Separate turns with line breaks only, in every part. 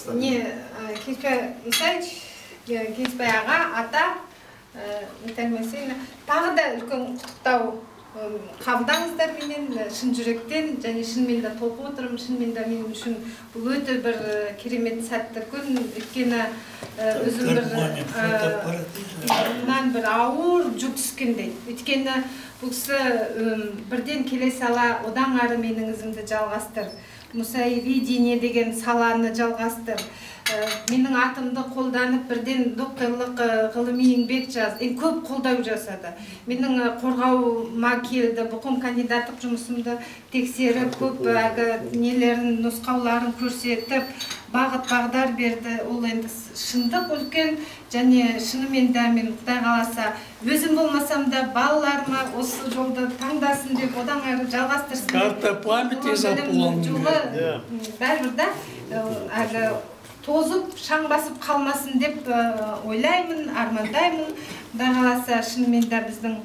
Казахстан.
Не, Кеспай аға, ата, тағы да үлкен құттықтау қабылдаңыздар менен шын жүректен, және шынымен де толқып отырмын, шынымен де мен үшін бұл өте бір керемет сәтті күн, өйткені өзім бір ауыр жүк түскендей. Өйткені бұл кісі бірден келе сала одан ары менің ізімді жалғастыр. Мусаевидение деген саланы жалғастыр. Менің атымды қолданып бірден докторлық ғылыми еңбек жаз, көп қолдау жасады. Менің қорғауыма келді, бұқым кандидаттық жұмысымды тексеріп, көп нелерін, нұсқауларын көрсетіп, бағыт-бағдар берді. Ол енді шындық үлкен, және шынымен де мен Құдай қаласа, өзім болмасам да балаларыма осы жолды таңдасын деп, одан әрі жалғастырсын.
Карта памяти заполнена.
Бәрібір да тозып, шаң басып қалмасын деп ойлаймын, армандаймын. Құдай қаласа, шынымен де біздің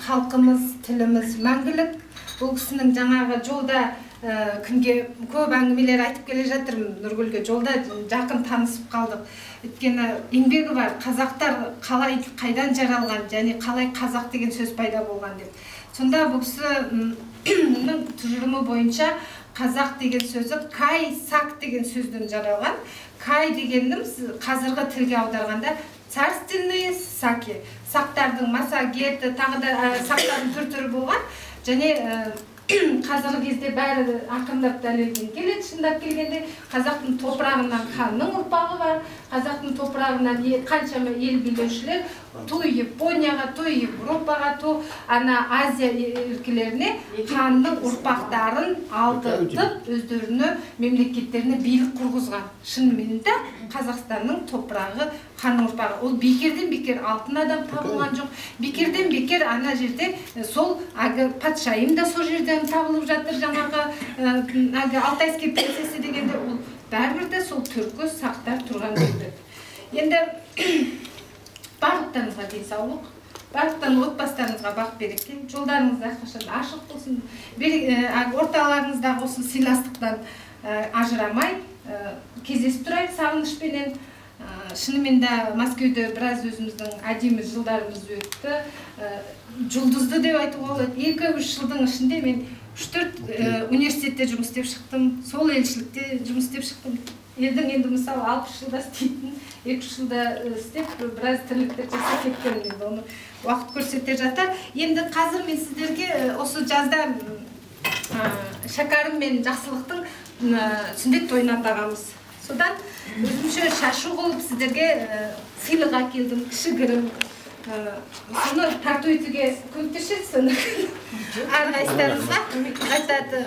халқымыз, тіліміз мәңгілік. Бұл кісінің жаңағы жолда күнге көп әңгімелер айтып келе жатырмын. Нұргүлге жолда жақын танысып қалдық. Өйткені еңбегі бар, қазақтар қалай қайдан жаралған, және қалай қазақ деген сөз пайда болған деп. Сонда бұл кісінің тұжырымы бойынша қазақ деген сөзі кай, сак деген сөзден жаралған. Кай дегеніміз қазіргі тілге аударғанда царственные саки. Сақтардың массагеті, тағы да сақтардың түр-түрі болған. Және қазіргі кезде бәрі ақырындап дәлелден келеді, шындап келгенде. Қазақтың топырағынан ханның ұрпағы бар. Қазақтың топырағынан қаншама ел билеушілер, ту Японияға, ту Европаға, ту Азия өлкелеріне ханның ұрпақтарын алдыртып, өздеріне мемлекеттеріне билік құрғызған. Шынымен де Қазақстанның топырағы ханның ұрпағы. Ол бекерден бекер алтын адам табылған жоқ. Бекерден бекер ана жерде сол патшайым да сол жерден табылып жатыр. Жаңағы Алтайский принцесса дегенде ол бәрібір де сол түркі сақтар тұрған жерде. Енді барлықтарыңызға денсаулық, барлықтан отбасыларыңызға бақ береке, жолдарыңыз әрқашан ашық болсын, орталарыңыздағы осы сыйластықтан ажырамай кездесіп тұрайық сағынышпенен. Шынымен де Мәскеуде біраз өзіміздің әдемі жылдарымыз өтті. Жұлдызды деп айтуға болады. 2-3 жылдың ішінде мен 3-4 университетте жұмыс істеп шықтым, сол елшілікте жұмыс істеп шықтым. Елдің енді мысалы 60 жылда істейтін, 2 жылда істеп, біраз тірліктер жасап кеткен, оны уақыт көрсете жатар. Енді қазір мен сіздерге осы жазда шәкәрім мен жақсылықтың сүндет тойын атағанбыз. Содан өзімше шашу қылып сіздерге сыйлық әкелдім, кішігірім. Соны тарту етуге көмектеседі, соны әрқайсыларыңызға айтады.